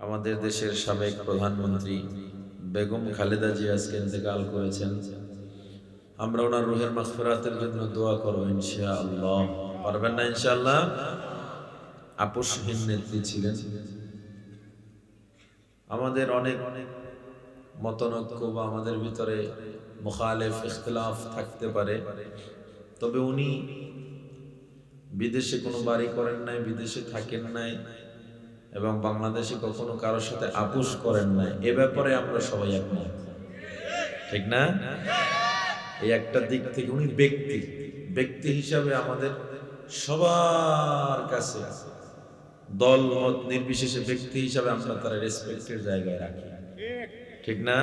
আমাদের দেশের সাবেক প্রধানমন্ত্রী বেগম খালেদা জিয়া আজকে ইন্তেকাল করেছেন। আমরা ওনার রুহের মাগফিরাতের জন্য দোয়া করব ইনশাআল্লাহ। পারবেন না ইনশাআল্লাহ? আপোষহীন নেত্রী ছিলেন। আমাদের অনেক মতানৈক্য বা আমাদের ভিতরে মুখালেফ ইখতিলাফ থাকতে পারে, তবে উনি বিদেশে কোনো বাড়ি করেন নাই, বিদেশে থাকেন নাই এবং বাংলাদেশে কখনো কারোর সাথে আপোষ করেন নাই। এ ব্যাপারে আমরা সবাই একমত, ঠিক না? এই একটা দিক থেকে উনি ব্যক্তি হিসাবে আমাদের সবার কাছে দল মত নির্বিশেষে ব্যক্তি হিসাবে আমরা তার রেসপেক্টের জায়গায় রাখি, ঠিক না?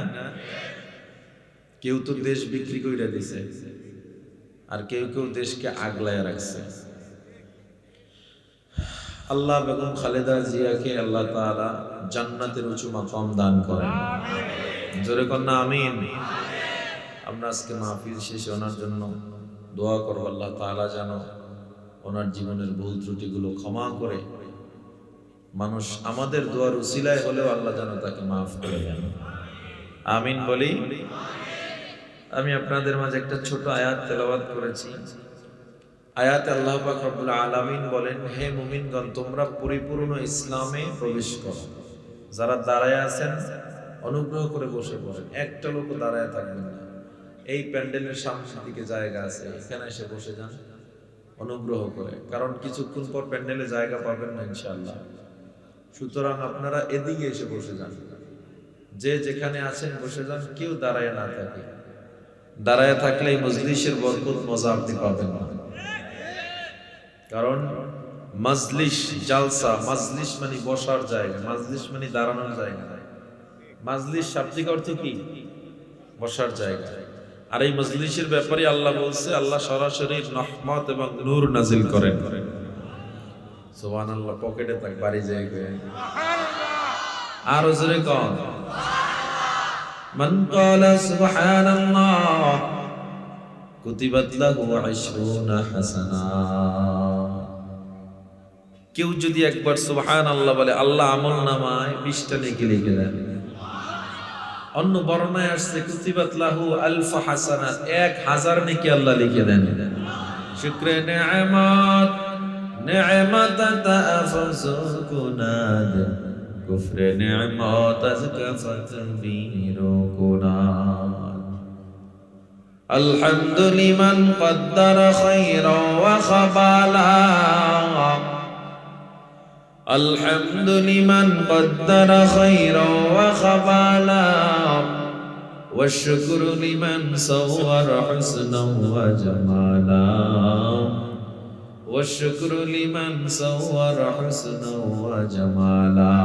কেউ তো দেশ বিক্রি করে দিছে, আর কেউ কেউ দেশকে আগলায় রাখছে। আল্লাহ বেগম খালেদা জিয়াকে আল্লাহ তাআলা জান্নাতের উঁচু মাকাম দান করেন। জোরে কন্যা আমিন। আমরা আজকে মাহফিল শেষে ওনার জন্য দোয়া করব, আল্লাহ তাআলা যেন ওনার জীবনের ভুল ত্রুটিগুলো ক্ষমা করে, মানুষ আমাদের দোয়ার উসিলায় হলেও আল্লাহ যেন তাকে মাফ করে দেন। আমিন বলি। আমি আপনাদের মাঝে একটা ছোট আয়াত তেলাওয়াত করেছি। আয়াতে আল্লাহ পাক রব্বুল আলামিন বলেন, হে মুমিনগণ, তোমরা পরিপূর্ণ ইসলামে প্রবেশ করো। যারা দাঁড়ায় আছেন অনুগ্রহ করে বসে পড়েন, একটা লোক দাঁড়ায় থাকবেন না। এই প্যান্ডেলের সামনের দিকে জায়গা আছে, এখানে এসে বসে যান অনুগ্রহ করে, কারণ কিছুক্ষণ পর প্যান্ডেলে জায়গা পাবেন না ইনশাআল্লাহ। সুতরাং আপনারা এদিকে এসে বসে যান, যে যেখানে আছেন বসে যান, কেউ দাঁড়ায় না থাকে। দাঁড়ায় থাকলে এই মজলিসের বরকত মজা আপনি পাবেন না, কারণ মজলিস জালসা, মজলিস মানে বসার জায়গা, মজলিস মানে দাঁড়ানোর জায়গা। মজলিস শাব্দিক অর্থ কি? বসার জায়গা। আর এই মজলিসের ব্যাপারে আল্লাহ বলছে, আল্লাহ সরাসরি রহমত এবং নূর নাজিল করেন। সুবহানাল্লাহ। পকেটে থাক বাড়ি জায়গা আর জোরে কোন মান ক্বালা সুবহানাল্লাহ কুতিবাত লাহু 20 হাসানা। কেউ যদি একবার সুবহানাল্লাহ বলে, আল্লাহ আমলনামায় 20টা নেকি লিখে দেন। অন্য বর্ণনায় আসছে কুতিবাত লাহু 1000 হাসানাত, 1000 নেকি আল্লাহ লিখে দেন। শুকরে নিয়ামত নিয়ামত তাফসু কুনাদ, কুফরে নিয়ামত আযকাফত বিরু কুনাদ। الحمد لمن قدر خيرا وخبالا، الحمد لمن قدر خيرا وخبالا، والشكر لمن صور حسنا وجمالا، والشكر لمن صور حسنا وجمالا।